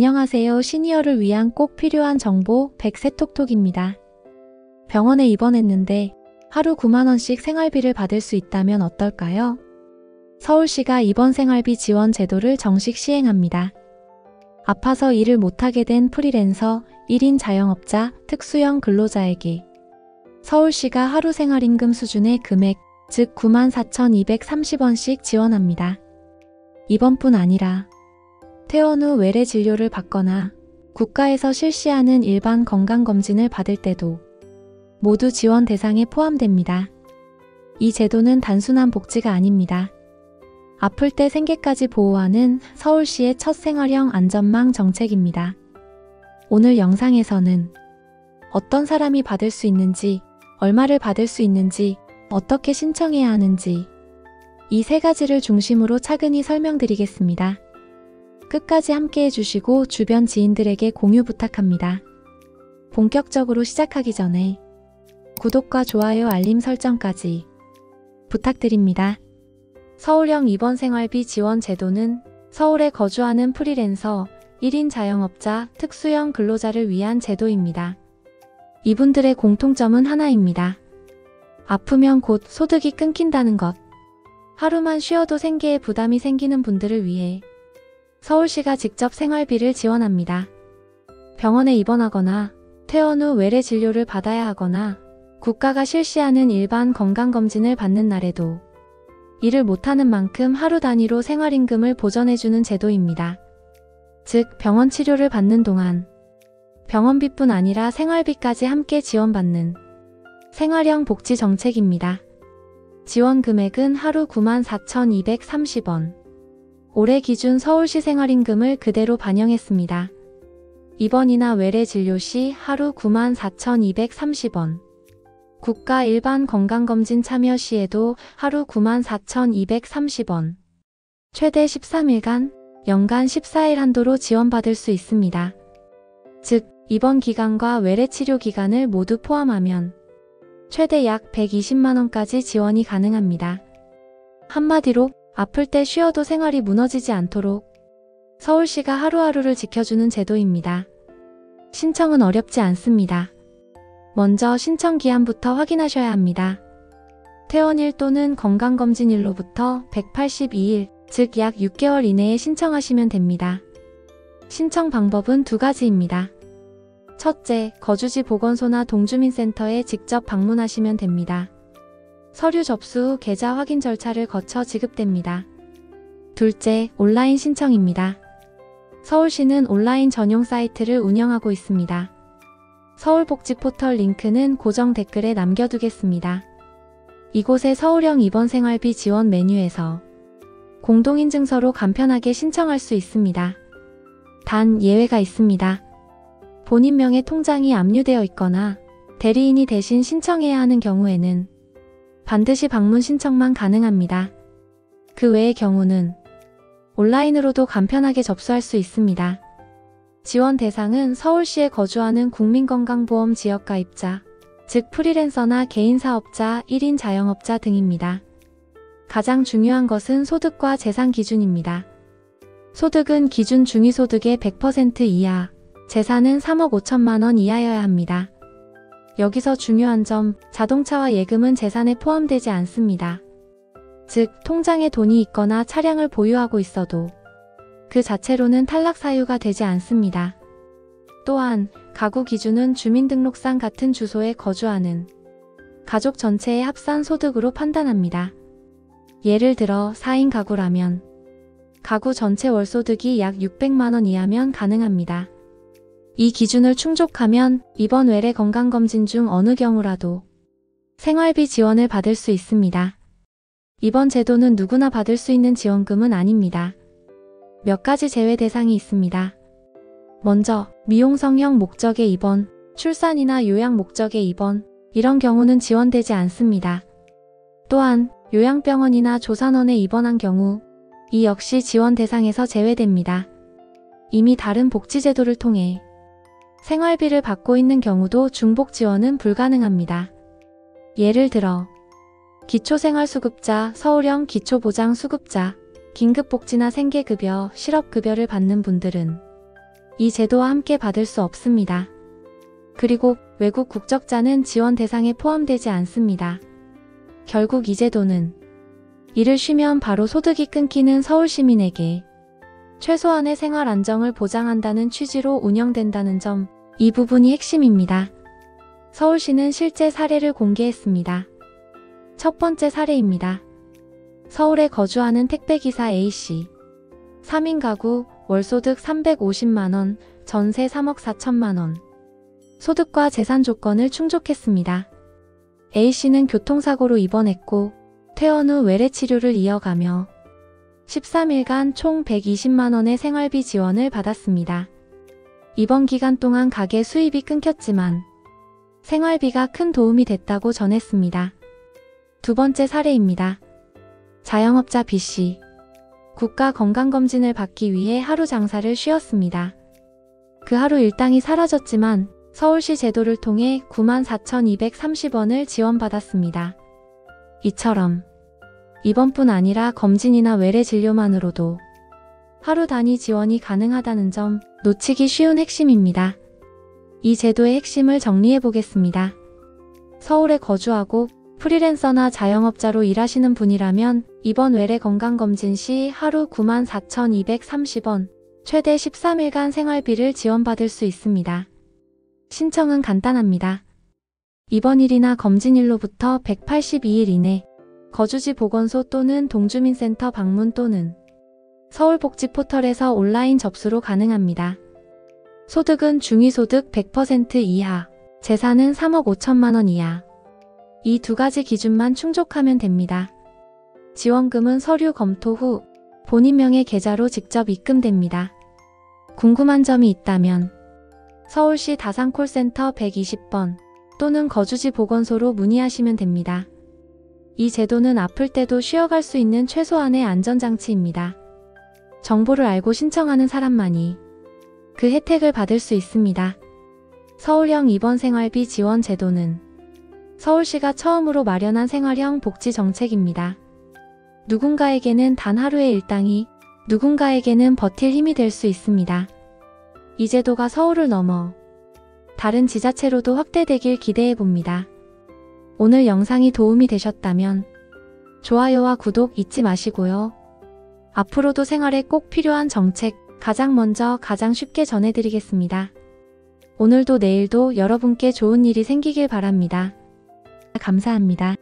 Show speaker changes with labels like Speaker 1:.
Speaker 1: 안녕하세요. 시니어를 위한 꼭 필요한 정보 백세톡톡입니다. 병원에 입원했는데 하루 9만원씩 생활비를 받을 수 있다면 어떨까요? 서울시가 입원 생활비 지원 제도를 정식 시행합니다. 아파서 일을 못하게 된 프리랜서, 1인 자영업자, 특수형 근로자에게 서울시가 하루 생활임금 수준의 금액, 즉 94,230원씩 지원합니다. 이번뿐 아니라 퇴원 후 외래 진료를 받거나 국가에서 실시하는 일반 건강검진을 받을 때도 모두 지원 대상에 포함됩니다. 이 제도는 단순한 복지가 아닙니다. 아플 때 생계까지 보호하는 서울시의 첫 생활형 안전망 정책입니다. 오늘 영상에서는 어떤 사람이 받을 수 있는지, 얼마를 받을 수 있는지, 어떻게 신청해야 하는지 이 세 가지를 중심으로 차근히 설명드리겠습니다. 끝까지 함께 해주시고 주변 지인들에게 공유 부탁합니다. 본격적으로 시작하기 전에 구독과 좋아요, 알림 설정까지 부탁드립니다. 서울형 입원 생활비 지원 제도는 서울에 거주하는 프리랜서, 1인 자영업자, 특수형 근로자를 위한 제도입니다. 이분들의 공통점은 하나입니다. 아프면 곧 소득이 끊긴다는 것. 하루만 쉬어도 생계에 부담이 생기는 분들을 위해 서울시가 직접 생활비를 지원합니다. 병원에 입원하거나 퇴원 후 외래 진료를 받아야 하거나 국가가 실시하는 일반 건강검진을 받는 날에도 일을 못하는 만큼 하루 단위로 생활임금을 보전해주는 제도입니다. 즉, 병원 치료를 받는 동안 병원비뿐 아니라 생활비까지 함께 지원받는 생활형 복지 정책입니다. 지원 금액은 하루 94,230원. 올해 기준 서울시 생활임금을 그대로 반영했습니다. 입원이나 외래 진료 시 하루 94,230원. 국가 일반 건강검진 참여 시에도 하루 94,230원. 최대 13일간, 연간 14일 한도로 지원받을 수 있습니다. 즉, 입원 기간과 외래 치료 기간을 모두 포함하면 최대 약 120만원까지 지원이 가능합니다. 한마디로 아플 때 쉬어도 생활이 무너지지 않도록 서울시가 하루하루를 지켜주는 제도입니다. 신청은 어렵지 않습니다. 먼저 신청 기한부터 확인하셔야 합니다. 퇴원일 또는 건강검진일로부터 182일, 즉 약 6개월 이내에 신청하시면 됩니다. 신청 방법은 두 가지입니다. 첫째, 거주지 보건소나 동주민센터에 직접 방문하시면 됩니다. 서류 접수 후 계좌 확인 절차를 거쳐 지급됩니다. 둘째, 온라인 신청입니다. 서울시는 온라인 전용 사이트를 운영하고 있습니다. 서울복지포털 링크는 고정 댓글에 남겨두겠습니다. 이곳에 서울형 입원 생활비 지원 메뉴에서 공동인증서로 간편하게 신청할 수 있습니다. 단 예외가 있습니다. 본인 명의 통장이 압류되어 있거나 대리인이 대신 신청해야 하는 경우에는 반드시 방문 신청만 가능합니다. 그 외의 경우는 온라인으로도 간편하게 접수할 수 있습니다. 지원 대상은 서울시에 거주하는 국민건강보험 지역가입자, 즉 프리랜서나 개인사업자, 1인 자영업자 등입니다. 가장 중요한 것은 소득과 재산 기준입니다. 소득은 기준 중위소득의 100% 이하, 재산은 3억 5천만원 이하여야 합니다. 여기서 중요한 점, 자동차와 예금은 재산에 포함되지 않습니다. 즉, 통장에 돈이 있거나 차량을 보유하고 있어도 그 자체로는 탈락 사유가 되지 않습니다. 또한 가구 기준은 주민등록상 같은 주소에 거주하는 가족 전체의 합산 소득으로 판단합니다. 예를 들어 4인 가구라면 가구 전체 월소득이 약 600만원 이하면 가능합니다. 이 기준을 충족하면 이번 외래 건강검진 중 어느 경우라도 생활비 지원을 받을 수 있습니다. 이번 제도는 누구나 받을 수 있는 지원금은 아닙니다. 몇 가지 제외 대상이 있습니다. 먼저 미용성형 목적의 입원, 출산이나 요양 목적의 입원, 이런 경우는 지원되지 않습니다. 또한 요양병원이나 조산원에 입원한 경우 이 역시 지원 대상에서 제외됩니다. 이미 다른 복지제도를 통해 생활비를 받고 있는 경우도 중복 지원은 불가능합니다. 예를 들어 기초생활수급자, 서울형 기초보장수급자, 긴급복지나 생계급여, 실업급여를 받는 분들은 이 제도와 함께 받을 수 없습니다. 그리고 외국 국적자는 지원 대상에 포함되지 않습니다. 결국 이 제도는 일을 쉬면 바로 소득이 끊기는 서울 시민에게 최소한의 생활 안정을 보장한다는 취지로 운영된다는 점, 이 부분이 핵심입니다. 서울시는 실제 사례를 공개했습니다. 첫 번째 사례입니다. 서울에 거주하는 택배기사 A씨. 3인 가구, 월소득 350만원, 전세 3억 4천만원. 소득과 재산 조건을 충족했습니다. A씨는 교통사고로 입원했고 퇴원 후 외래 치료를 이어가며 13일간 총 120만원의 생활비 지원을 받았습니다. 입원 기간 동안 가게 수입이 끊겼지만 생활비가 큰 도움이 됐다고 전했습니다. 두 번째 사례입니다. 자영업자 B씨. 국가 건강검진을 받기 위해 하루 장사를 쉬었습니다. 그 하루 일당이 사라졌지만 서울시 제도를 통해 94,230원을 지원받았습니다. 이처럼 입원뿐 아니라 검진이나 외래 진료만으로도 하루 단위 지원이 가능하다는 점, 놓치기 쉬운 핵심입니다. 이 제도의 핵심을 정리해 보겠습니다. 서울에 거주하고 프리랜서나 자영업자로 일하시는 분이라면 이번 외래 건강검진 시 하루 94,230원, 최대 13일간 생활비를 지원받을 수 있습니다. 신청은 간단합니다. 입원일이나 검진일로부터 182일 이내 거주지 보건소 또는 동주민센터 방문 또는 서울복지포털에서 온라인 접수로 가능합니다. 소득은 중위소득 100% 이하, 재산은 3억 5천만원 이하. 이 두 가지 기준만 충족하면 됩니다. 지원금은 서류 검토 후 본인 명의 계좌로 직접 입금됩니다. 궁금한 점이 있다면 서울시 다산콜센터 120번 또는 거주지 보건소로 문의하시면 됩니다. 이 제도는 아플 때도 쉬어갈 수 있는 최소한의 안전장치입니다. 정보를 알고 신청하는 사람만이 그 혜택을 받을 수 있습니다. 서울형 입원 생활비 지원 제도는 서울시가 처음으로 마련한 생활형 복지 정책입니다. 누군가에게는 단 하루의 일당이, 누군가에게는 버틸 힘이 될 수 있습니다. 이 제도가 서울을 넘어 다른 지자체로도 확대되길 기대해 봅니다. 오늘 영상이 도움이 되셨다면 좋아요와 구독 잊지 마시고요. 앞으로도 생활에 꼭 필요한 정책 가장 먼저 가장 쉽게 전해드리겠습니다. 오늘도 내일도 여러분께 좋은 일이 생기길 바랍니다. 감사합니다.